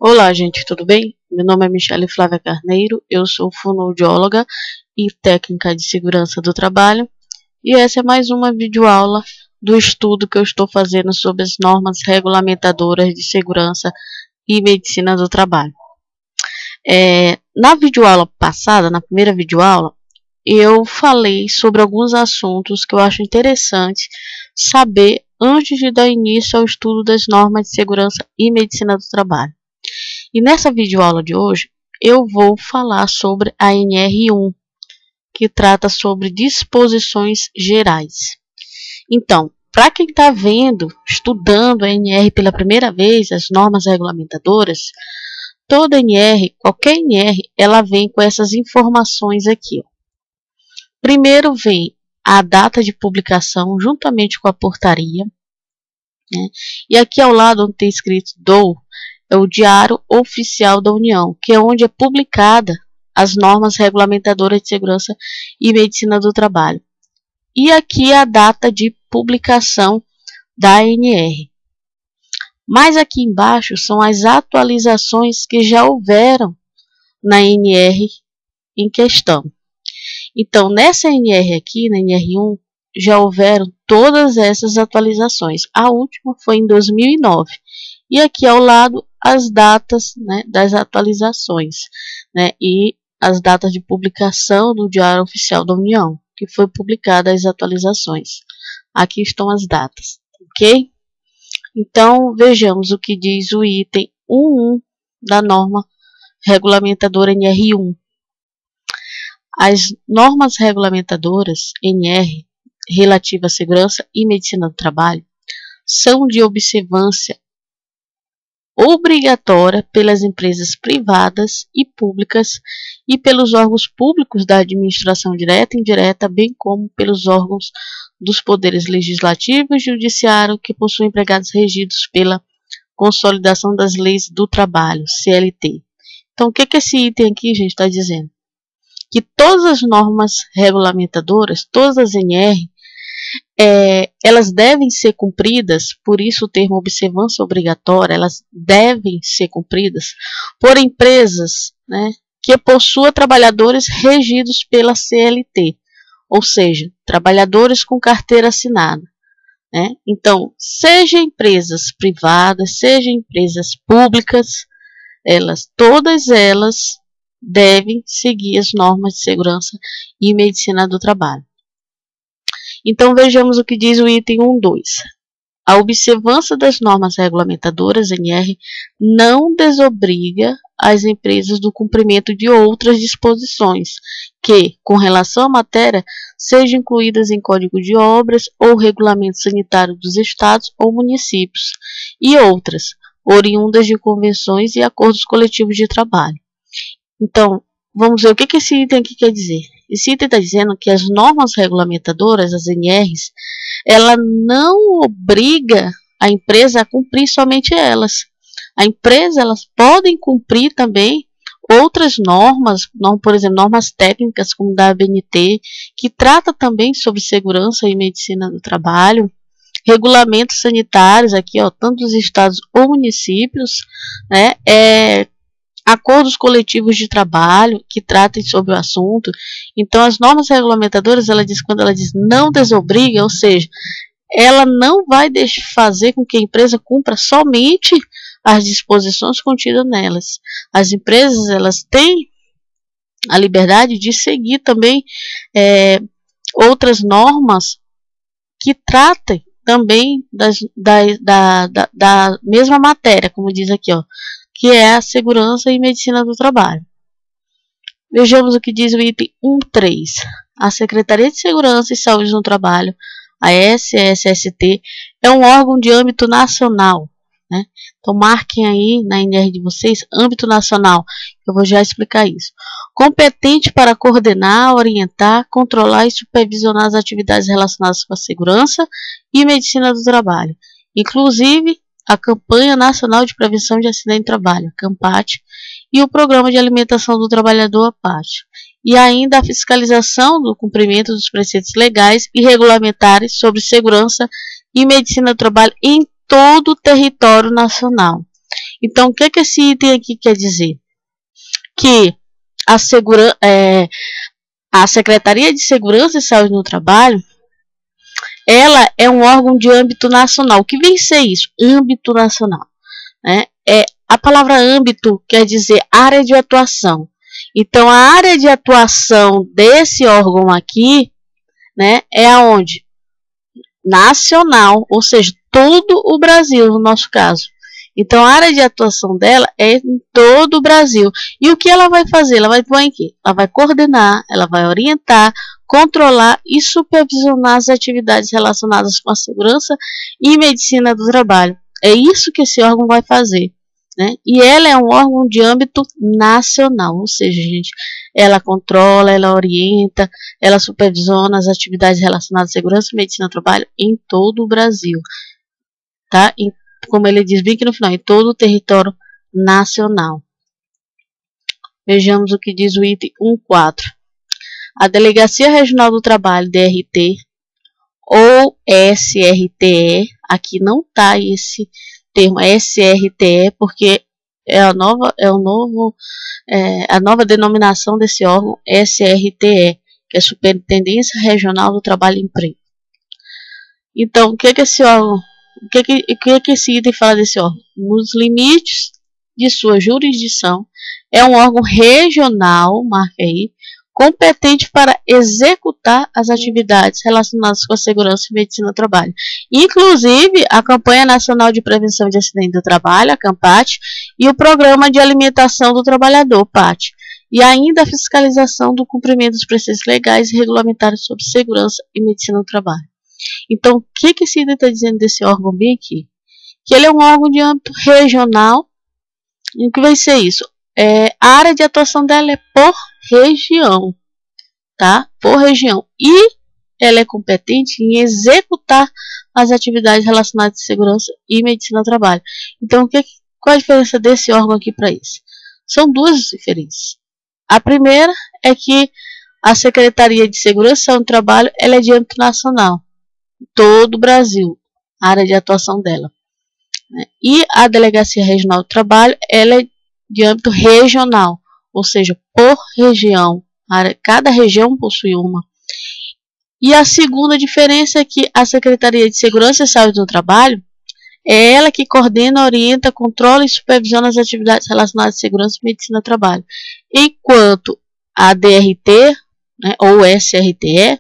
Olá, gente, tudo bem? Meu nome é Michele Flávia Carneiro, eu sou fonoaudióloga e técnica de segurança do trabalho e essa é mais uma videoaula do estudo que eu estou fazendo sobre as normas regulamentadoras de segurança e medicina do trabalho. Na videoaula passada, na primeira videoaula, eu falei sobre alguns assuntos que eu acho interessante saber antes de dar início ao estudo das normas de segurança e medicina do trabalho. E nessa videoaula de hoje, eu vou falar sobre a NR1, que trata sobre disposições gerais. Então, para quem está estudando a NR pela primeira vez, as normas regulamentadoras, toda NR, qualquer NR, ela vem com essas informações aqui. Primeiro vem a data de publicação, juntamente com a portaria, né? E aqui ao lado, onde tem escrito DOU, é o Diário Oficial da União, que é onde é publicada as normas regulamentadoras de segurança e medicina do trabalho. E aqui a data de publicação da ANR. Mas aqui embaixo são as atualizações que já houveram na ANR em questão. Então, nessa ANR aqui, na NR1, já houveram todas essas atualizações. A última foi em 2009. E aqui ao lado as datas, né, das atualizações, né, e as datas de publicação do Diário Oficial da União, que foi publicada as atualizações. Aqui estão as datas, ok? Então, vejamos o que diz o item 1.1 da norma regulamentadora NR1. As normas regulamentadoras NR relativas à segurança e medicina do trabalho são de observância obrigatória pelas empresas privadas e públicas e pelos órgãos públicos da administração direta e indireta, bem como pelos órgãos dos poderes legislativo e judiciário que possuem empregados regidos pela Consolidação das Leis do Trabalho, CLT. Então, o que esse item aqui, gente, está dizendo? Que todas as normas regulamentadoras, todas as NR, elas devem ser cumpridas, por isso o termo observância obrigatória, elas devem ser cumpridas por empresas, né, que possuam trabalhadores regidos pela CLT, ou seja, trabalhadores com carteira assinada, né? Então, seja empresas privadas, seja empresas públicas, todas elas devem seguir as normas de segurança e medicina do trabalho. Então, vejamos o que diz o item 1.2. A observância das normas regulamentadoras NR não desobriga as empresas do cumprimento de outras disposições que, com relação à matéria, sejam incluídas em código de obras ou regulamento sanitário dos estados ou municípios, e outras, oriundas de convenções e acordos coletivos de trabalho. Então, vamos ver o que esse item aqui quer dizer. Esse item está dizendo que as normas regulamentadoras, as NRs, ela não obriga a empresa a cumprir somente elas. A empresa, elas podem cumprir também outras normas, por exemplo, normas técnicas como da ABNT, que trata também sobre segurança e medicina do trabalho, regulamentos sanitários aqui, ó, tanto dos estados ou municípios, né, acordos coletivos de trabalho que tratem sobre o assunto. Então, as normas regulamentadoras, quando ela diz não desobriga, ou seja, ela não vai fazer com que a empresa cumpra somente as disposições contidas nelas. As empresas, elas têm a liberdade de seguir também outras normas que tratem também da mesma matéria, como diz aqui, ó, que é a segurança e medicina do trabalho. Vejamos o que diz o item 1.3. A Secretaria de Segurança e Saúde no Trabalho, a SSST, é um órgão de âmbito nacional, né? Então, marquem aí na NR de vocês, âmbito nacional, eu vou já explicar isso. Competente para coordenar, orientar, controlar e supervisionar as atividades relacionadas com a segurança e medicina do trabalho, inclusive a Campanha Nacional de Prevenção de Acidente de Trabalho, a CAMPAT, e o Programa de Alimentação do Trabalhador, a PAT, e ainda a fiscalização do cumprimento dos preceitos legais e regulamentares sobre segurança e medicina do trabalho em todo o território nacional. Então, o que esse item aqui quer dizer? Que a Secretaria de Segurança e Saúde no Trabalho, ela é um órgão de âmbito nacional. O que vem ser isso? Âmbito nacional, né? A palavra âmbito quer dizer área de atuação. Então, a área de atuação desse órgão aqui, né, é aonde? Nacional, ou seja, todo o Brasil, no nosso caso. Então, a área de atuação dela é em todo o Brasil. E o que ela vai fazer? Ela vai Ela vai coordenar, ela vai orientar, controlar e supervisionar as atividades relacionadas com a segurança e medicina do trabalho. É isso que esse órgão vai fazer, né? E ela é um órgão de âmbito nacional, ou seja, gente, ela controla, ela orienta, ela supervisiona as atividades relacionadas à segurança e medicina do trabalho em todo o Brasil, tá? Como ele diz bem aqui no final, em todo o território nacional. Vejamos o que diz o item 1.4. A Delegacia Regional do Trabalho, DRT, ou SRTE, aqui não está esse termo SRTE, porque é a nova denominação desse órgão, SRTE, que é Superintendência Regional do Trabalho e Emprego. Então, o que esse órgão, o que esse item fala desse órgão? Nos limites de sua jurisdição, é um órgão regional, marca aí, competente para executar as atividades relacionadas com a segurança e medicina do trabalho. Inclusive, a Campanha Nacional de Prevenção de Acidente do Trabalho, a CAMPAT, e o Programa de Alimentação do Trabalhador, PAT. E ainda a fiscalização do cumprimento dos preceitos legais e regulamentares sobre segurança e medicina do trabalho. Então, o que esse item está dizendo desse órgão bem aqui? Que ele é um órgão de âmbito regional. E o que vai ser isso? A área de atuação dela é por região, tá? Por região. E ela é competente em executar as atividades relacionadas à segurança e medicina do trabalho. Então, qual a diferença desse órgão aqui para esse? São duas diferenças. A primeira é que a Secretaria de Segurança e Saúde do Trabalho, ela é de âmbito nacional. Todo o Brasil, a área de atuação dela. E a Delegacia Regional do Trabalho, ela é de âmbito regional, ou seja, por região. Cada região possui uma. E a segunda diferença é que a Secretaria de Segurança e Saúde do Trabalho é ela que coordena, orienta, controla e supervisiona as atividades relacionadas à segurança e medicina do trabalho. Enquanto a DRT, né, ou SRTE,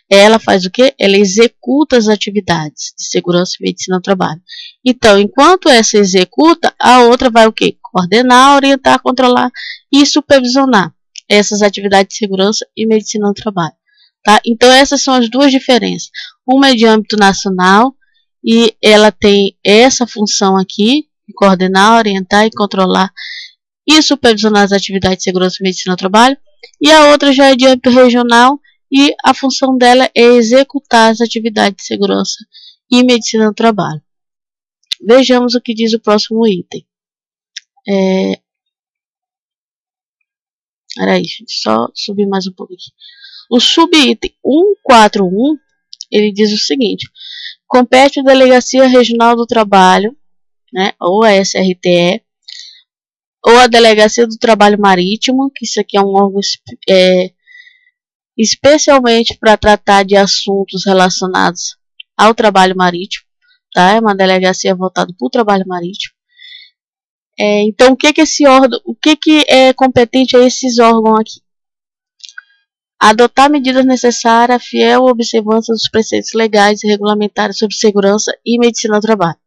ela faz o quê? Ela executa as atividades de segurança e medicina do trabalho. Então, enquanto essa executa, a outra vai o quê? Coordenar, orientar, controlar e supervisionar essas atividades de segurança e medicina do trabalho. Tá? Então, essas são as duas diferenças. Uma é de âmbito nacional e ela tem essa função aqui, de coordenar, orientar e controlar e supervisionar as atividades de segurança e medicina do trabalho. E a outra já é de âmbito regional e a função dela é executar as atividades de segurança e medicina do trabalho. Vejamos o que diz o próximo item. Peraí, só subir mais um pouco aqui. O subitem 141, ele diz o seguinte: compete a Delegacia Regional do Trabalho, né, ou a SRTE, ou a Delegacia do Trabalho Marítimo, que isso aqui é um órgão especialmente para tratar de assuntos relacionados ao trabalho marítimo, tá? É uma delegacia voltada para o trabalho marítimo. Então, o que é competente a esses órgãos aqui? Adotar medidas necessárias à fiel observância dos preceitos legais e regulamentares sobre segurança e medicina do trabalho.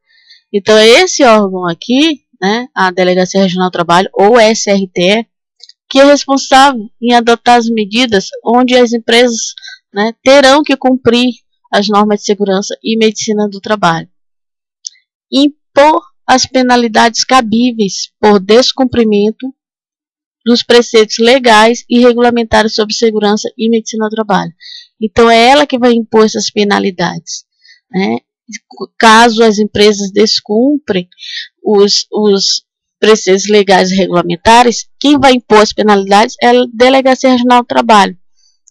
Então, é esse órgão aqui, né, a Delegacia Regional do Trabalho, ou SRTE, que é responsável em adotar as medidas onde as empresas, né, terão que cumprir as normas de segurança e medicina do trabalho. Impor as penalidades cabíveis por descumprimento dos preceitos legais e regulamentares sobre segurança e medicina do trabalho. Então, é ela que vai impor essas penalidades, né? Caso as empresas descumprem os preceitos legais e regulamentares, quem vai impor as penalidades é a Delegacia Regional do Trabalho,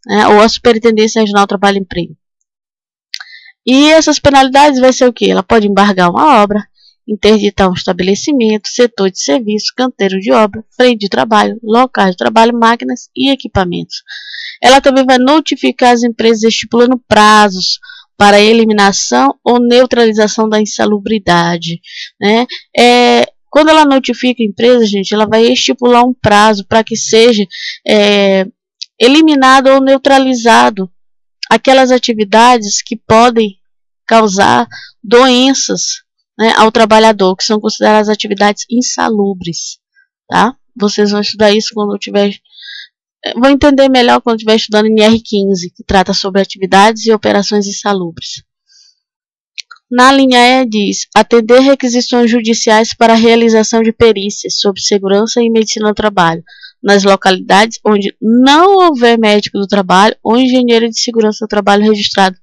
né? Ou a Superintendência Regional do Trabalho e Emprego. E essas penalidades vai ser o quê? Ela pode embargar uma obra, interditar um estabelecimento, setor de serviço, canteiro de obra, freio de trabalho, locais de trabalho, máquinas e equipamentos. Ela também vai notificar as empresas estipulando prazos para eliminação ou neutralização da insalubridade, né? Quando ela notifica a empresa, gente, ela vai estipular um prazo para que seja eliminado ou neutralizado aquelas atividades que podem causar doenças, né, ao trabalhador, que são consideradas atividades insalubres, tá? Vocês vão estudar isso quando eu tiver... Vou entender melhor quando estiver estudando em NR15, que trata sobre atividades e operações insalubres. Na linha E diz, atender requisições judiciais para a realização de perícias sobre segurança e medicina do trabalho, nas localidades onde não houver médico do trabalho ou engenheiro de segurança do trabalho registrado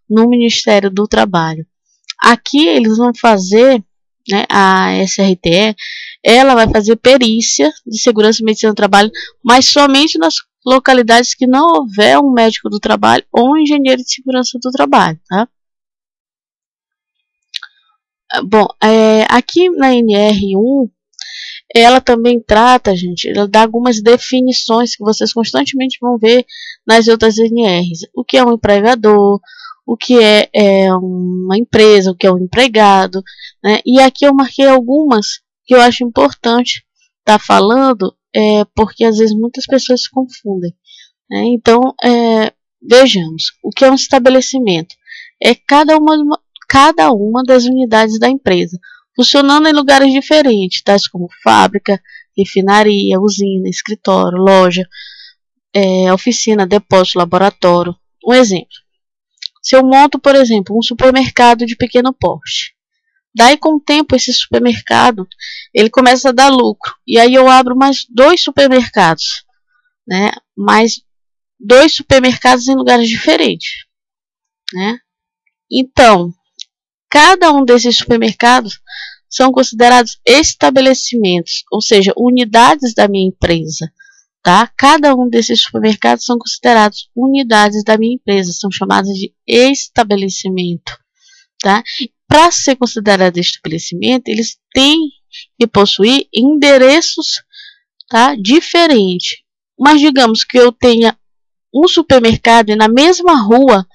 no Ministério do Trabalho. Aqui eles vão fazer, né, a SRTE, ela vai fazer perícia de segurança e medicina do trabalho, mas somente nas localidades que não houver um médico do trabalho ou um engenheiro de segurança do trabalho, tá? Bom, aqui na NR1, ela também trata, gente, ela dá algumas definições que vocês constantemente vão ver nas outras NRs. O que é um empregador, o que é uma empresa, o que é um empregado, né? E aqui eu marquei algumas que eu acho importante estar falando, porque às vezes muitas pessoas se confundem, né? Então, vejamos, o que é um estabelecimento? É cada uma das unidades da empresa, funcionando em lugares diferentes, tais como fábrica, refinaria, usina, escritório, loja, oficina, depósito, laboratório. Um exemplo. Se eu monto, por exemplo, um supermercado de pequeno porte, daí com o tempo esse supermercado ele começa a dar lucro, e aí eu abro mais 2 supermercados, né? Mais 2 supermercados em lugares diferentes, né? Então, cada um desses supermercados são considerados estabelecimentos, ou seja, unidades da minha empresa, tá? Cada um desses supermercados são considerados unidades da minha empresa, são chamadas de estabelecimento, tá? Para ser considerado estabelecimento, eles têm que possuir endereços, tá, diferentes. Mas digamos que eu tenha um supermercado e na mesma rua,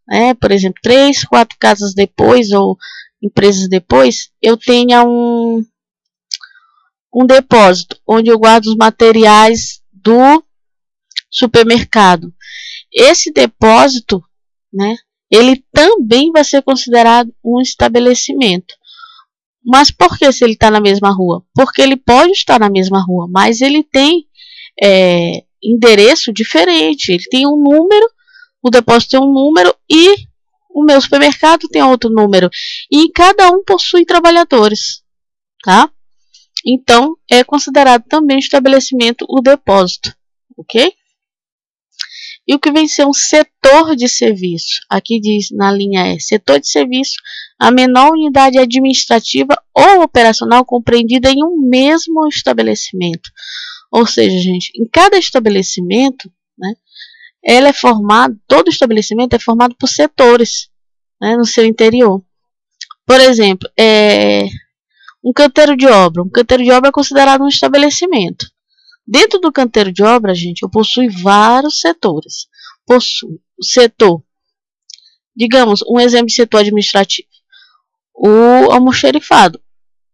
né, por exemplo, 3, 4 casas depois ou empresas depois, eu tenha um depósito onde eu guardo os materiais do supermercado. Esse depósito, né, ele também vai ser considerado um estabelecimento. Mas por que se ele está na mesma rua? Porque ele pode estar na mesma rua, mas ele tem endereço diferente. Ele tem um número, o depósito tem um número e o meu supermercado tem outro número. E cada um possui trabalhadores, tá? Então, é considerado também estabelecimento o depósito, ok? E o que vem ser um setor de serviço? Aqui diz na linha E, setor de serviço, a menor unidade administrativa ou operacional compreendida em um mesmo estabelecimento. Ou seja, gente, em cada estabelecimento, né, ela é formado, todo estabelecimento é formado por setores, né, no seu interior. Por exemplo, um canteiro de obra. Um canteiro de obra é considerado um estabelecimento. Dentro do canteiro de obra, gente, eu possuo vários setores. Possuo o setor, digamos, um exemplo de setor administrativo. O almoxerifado,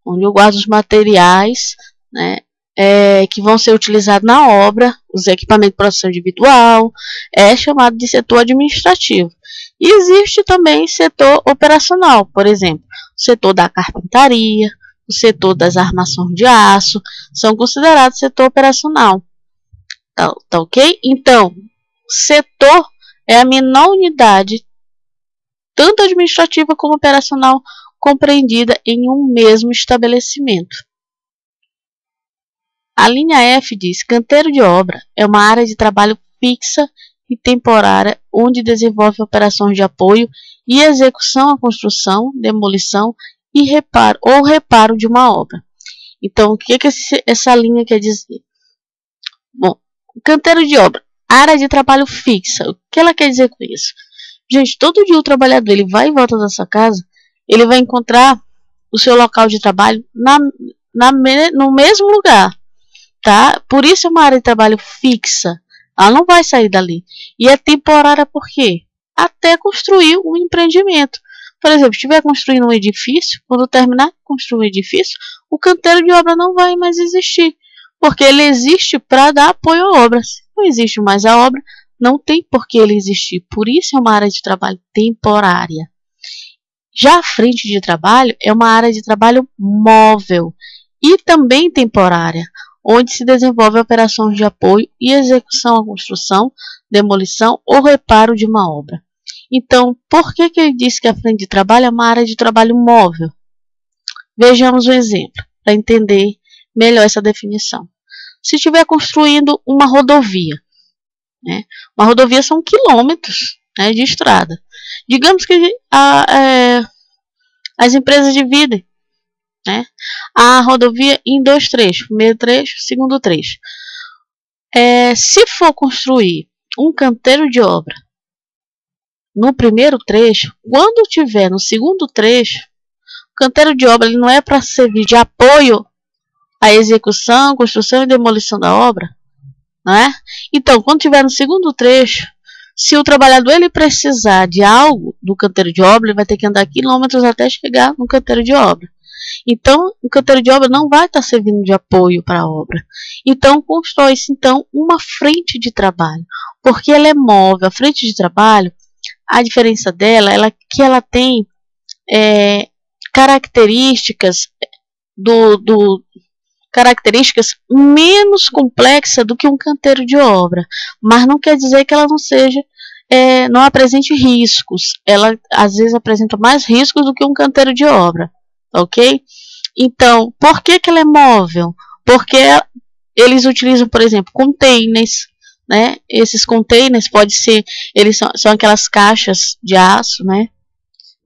onde eu guardo os materiais, né, que vão ser utilizados na obra, os equipamentos de produção individual, é chamado de setor administrativo. E existe também setor operacional, por exemplo, o setor da carpintaria, o setor das armações de aço, são considerados setor operacional. Tá ok? Então, setor é a menor unidade, tanto administrativa como operacional, compreendida em um mesmo estabelecimento. A linha F diz, canteiro de obra é uma área de trabalho fixa e temporária, onde desenvolve operações de apoio e execução à construção, demolição e reparo de uma obra. Então, o que essa linha quer dizer? Bom, canteiro de obra, área de trabalho fixa. O que ela quer dizer com isso? Gente, todo dia o trabalhador ele vai e volta da sua casa, ele vai encontrar o seu local de trabalho no mesmo lugar, tá? Por isso é uma área de trabalho fixa. Ela não vai sair dali. E é temporária por quê? Até construir um empreendimento. Por exemplo, se estiver construindo um edifício, quando terminar de construir um edifício, o canteiro de obra não vai mais existir, porque ele existe para dar apoio à obra. Se não existe mais a obra, não tem por que ele existir. Por isso é uma área de trabalho temporária. Já a frente de trabalho é uma área de trabalho móvel e também temporária, onde se desenvolve operações de apoio e execução à construção, demolição ou reparo de uma obra. Então, por que ele diz que a frente de trabalho é uma área de trabalho móvel? Vejamos um exemplo, para entender melhor essa definição. Se estiver construindo uma rodovia, né? Uma rodovia são quilômetros, né, de estrada. Digamos que as empresas dividem, né, a rodovia em 2 trechos, primeiro trecho, segundo trecho. Se for construir um canteiro de obra no primeiro trecho, quando tiver no segundo trecho, o canteiro de obra ele não é para servir de apoio à execução, construção e demolição da obra, não é? Então, quando tiver no segundo trecho, se o trabalhador ele precisar de algo do canteiro de obra, ele vai ter que andar quilômetros até chegar no canteiro de obra. Então, o canteiro de obra não vai estar servindo de apoio para a obra. Então, constrói-se então uma frente de trabalho, porque ela é móvel. A frente de trabalho, a diferença dela é que ela tem características características menos complexas do que um canteiro de obra, mas não quer dizer que ela não seja, não apresente riscos. Ela às vezes apresenta mais riscos do que um canteiro de obra, ok? Então, por que ela é móvel? Porque eles utilizam, por exemplo, containers, né? Esses containers pode ser, eles são aquelas caixas de aço, né?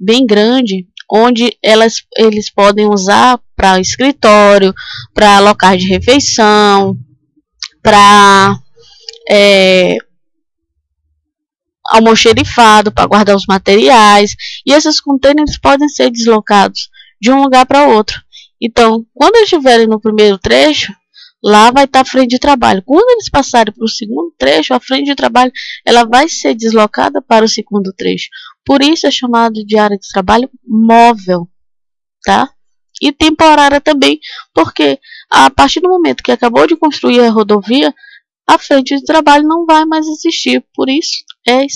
Bem grande, onde eles podem usar para escritório, para locais de refeição, para almoxerifado, para guardar os materiais. E esses containers podem ser deslocados de um lugar para outro. Então, quando eles estiverem no primeiro trecho, lá vai estar a frente de trabalho. Quando eles passarem para o segundo trecho, a frente de trabalho ela vai ser deslocada para o segundo trecho. Por isso é chamado de área de trabalho móvel, tá? E temporária também, porque a partir do momento que acabou de construir a rodovia, a frente de trabalho não vai mais existir. Por isso é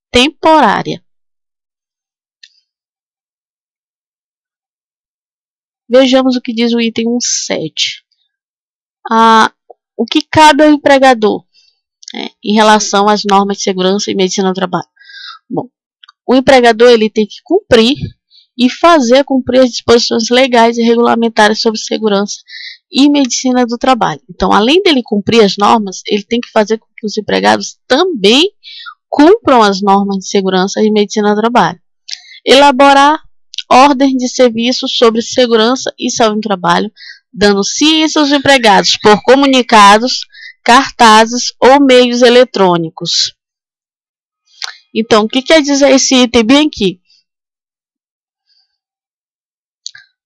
temporária. Vejamos o que diz o item 1.7. O que cabe ao empregador, em relação às normas de segurança e medicina do trabalho? Bom, o empregador ele tem que cumprir e fazer cumprir as disposições legais e regulamentares sobre segurança e medicina do trabalho. Então, além dele cumprir as normas, ele tem que fazer com que os empregados também cumpram as normas de segurança e medicina do trabalho. Elaborar ordens de serviço sobre segurança e saúde no trabalho, dando ciência aos empregados por comunicados, cartazes ou meios eletrônicos. Então, o que quer dizer esse item bem aqui?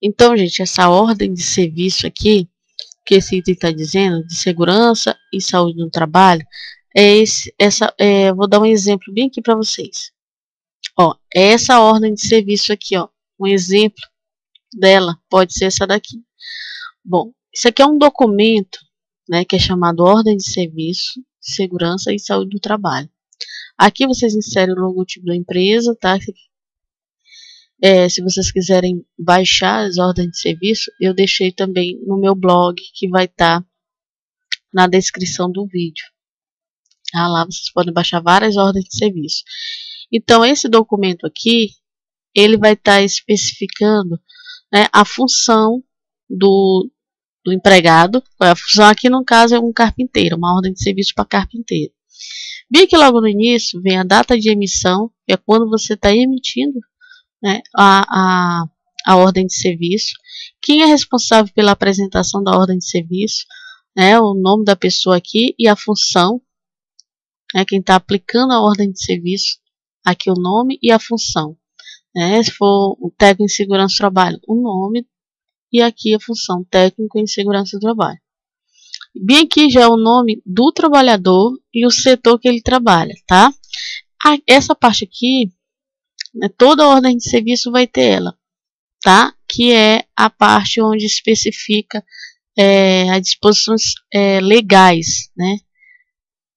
Então, gente, essa ordem de serviço aqui, que esse item está dizendo, de segurança e saúde no trabalho, vou dar um exemplo bem aqui para vocês. Ó, essa ordem de serviço aqui, ó, um exemplo dela pode ser essa daqui. Bom, isso aqui é um documento, né, que é chamado Ordem de Serviço, de Segurança e Saúde do Trabalho. Aqui vocês inserem o logotipo da empresa, tá? Se vocês quiserem baixar as ordens de serviço, eu deixei também no meu blog, que vai estar na descrição do vídeo. Lá vocês podem baixar várias ordens de serviço. Então, esse documento aqui, ele vai estar especificando, né, a função do empregado. A função aqui, no caso, é um carpinteiro, uma ordem de serviço para carpinteiro. Bem que logo no início vem a data de emissão, que é quando você está emitindo, né, a ordem de serviço. Quem é responsável pela apresentação da ordem de serviço, né, o nome da pessoa aqui e a função, né, quem está aplicando a ordem de serviço, aqui o nome e a função. Se for o técnico em segurança do trabalho, o nome e aqui a função técnico em segurança do trabalho. Bem aqui já é o nome do trabalhador e o setor que ele trabalha, tá? Essa parte aqui, né, toda ordem de serviço vai ter ela, tá? Que é a parte onde especifica as disposições legais, né?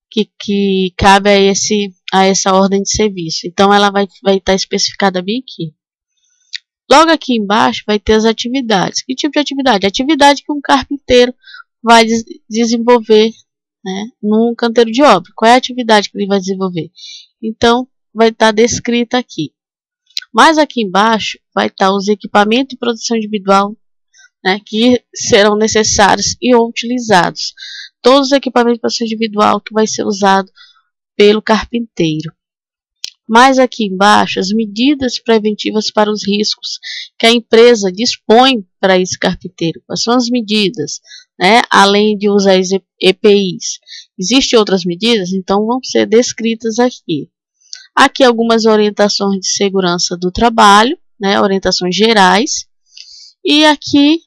Que cabe a essa ordem de serviço. Então, ela vai estar especificada bem aqui. Logo aqui embaixo vai ter as atividades. Que tipo de atividade? Atividade que um carpinteiro vai desenvolver, né, num canteiro de obra. Qual é a atividade que ele vai desenvolver? Então, vai estar descrita aqui. Mas aqui embaixo vai estar os equipamentos de proteção individual, né, que serão necessários e ou utilizados. Todos os equipamentos de proteção individual que vai ser usado pelo carpinteiro. Mais aqui embaixo, as medidas preventivas para os riscos que a empresa dispõe para esse carpinteiro. Quais são as medidas, né? Além de usar as EPIs. Existem outras medidas? Então, vão ser descritas aqui. Aqui algumas orientações de segurança do trabalho, né? Orientações gerais. E aqui,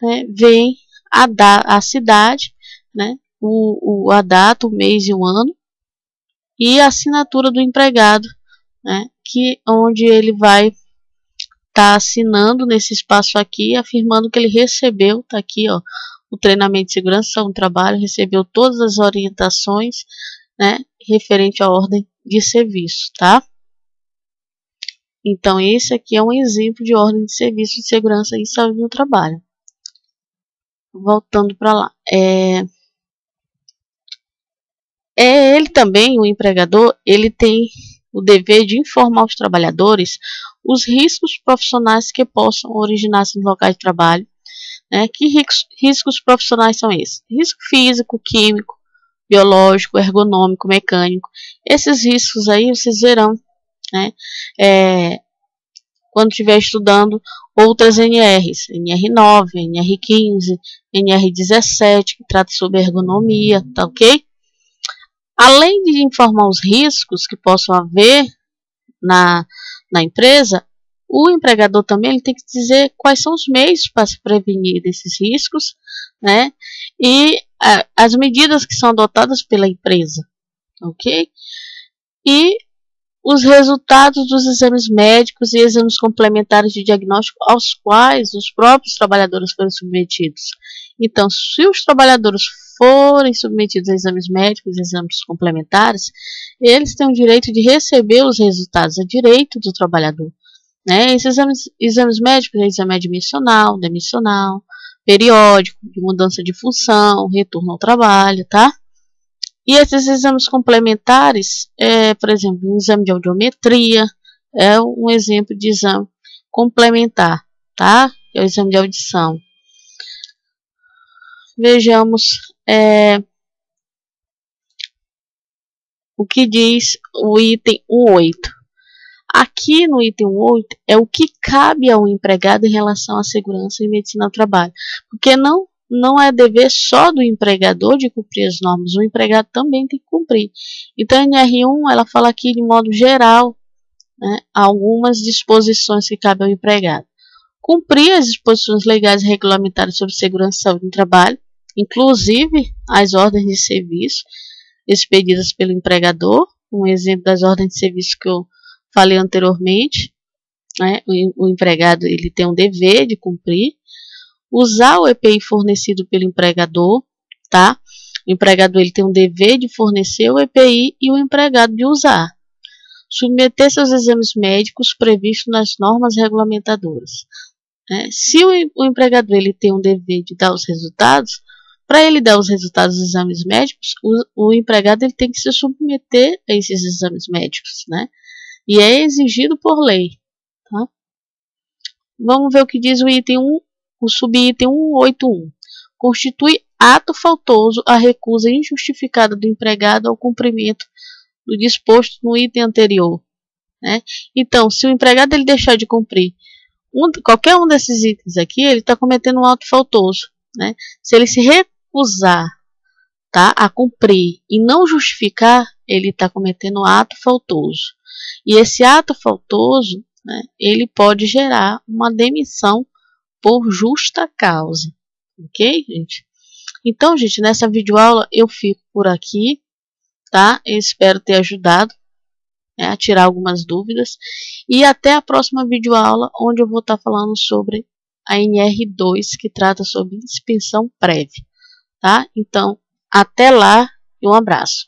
né, vem a cidade, né? A data, o mês e o ano. E a assinatura do empregado, né, onde ele vai estar assinando nesse espaço aqui, afirmando que ele recebeu, tá aqui, ó, o treinamento de segurança no trabalho, recebeu todas as orientações, né, referente à ordem de serviço, tá? Então, esse aqui é um exemplo de ordem de serviço de segurança e saúde no trabalho. Voltando para lá. Ele também, o empregador, ele tem o dever de informar os trabalhadores os riscos profissionais que possam originar-se no local de trabalho. Né? Que riscos profissionais são esses? Risco físico, químico, biológico, ergonômico, mecânico. Esses riscos aí vocês verão, né, quando estiver estudando outras NRs, NR9, NR15, NR17, que trata sobre ergonomia, tá ok? Além de informar os riscos que possam haver na empresa, o empregador também ele tem que dizer quais são os meios para se prevenir desses riscos, né? E as medidas que são adotadas pela empresa, ok? E os resultados dos exames médicos e exames complementares de diagnóstico aos quais os próprios trabalhadores foram submetidos. Então, se os trabalhadores forem submetidos a exames médicos e exames complementares, eles têm o direito de receber os resultados, é direito do trabalhador. Né? Esses exames médicos, exame admissional, demissional, periódico, de mudança de função, retorno ao trabalho, tá? E esses exames complementares, por exemplo, um exame de audiometria, é um exemplo de exame complementar, tá? É o exame de audição. Vejamos o que diz o item 1.8. Aqui no item 1.8 é o que cabe ao empregado em relação à segurança e medicina do trabalho, porque não é dever só do empregador de cumprir as normas, o empregado também tem que cumprir. Então, a NR1 ela fala aqui de modo geral, né, algumas disposições que cabem ao empregado. Cumprir as disposições legais e regulamentares sobre segurança e saúde no trabalho, inclusive as ordens de serviço expedidas pelo empregador, um exemplo das ordens de serviço que eu falei anteriormente, né, o empregado ele tem um dever de cumprir. Usar o EPI fornecido pelo empregador, tá? O empregador ele tem um dever de fornecer o EPI e o empregado de usar. Submeter seus exames médicos previstos nas normas regulamentadoras. Se o empregador ele tem um dever de dar os resultados, para ele dar os resultados dos exames médicos, o empregado ele tem que se submeter a esses exames médicos, né? E é exigido por lei, tá? Vamos ver o que diz o item 1. O subitem 181 constitui ato faltoso a recusa injustificada do empregado ao cumprimento do disposto no item anterior. Né? Então, se o empregado ele deixar de cumprir qualquer um desses itens aqui, ele está cometendo um ato faltoso. Né? Se ele se recusar, tá, a cumprir e não justificar, ele está cometendo um ato faltoso. E esse ato faltoso, né, ele pode gerar uma demissão por justa causa. Ok, gente? Então, gente, nessa videoaula eu fico por aqui, tá? Eu espero ter ajudado, né, a tirar algumas dúvidas. E até a próxima videoaula, onde eu vou estar falando sobre a NR2, que trata sobre inspeção prévia, tá? Então, até lá e um abraço.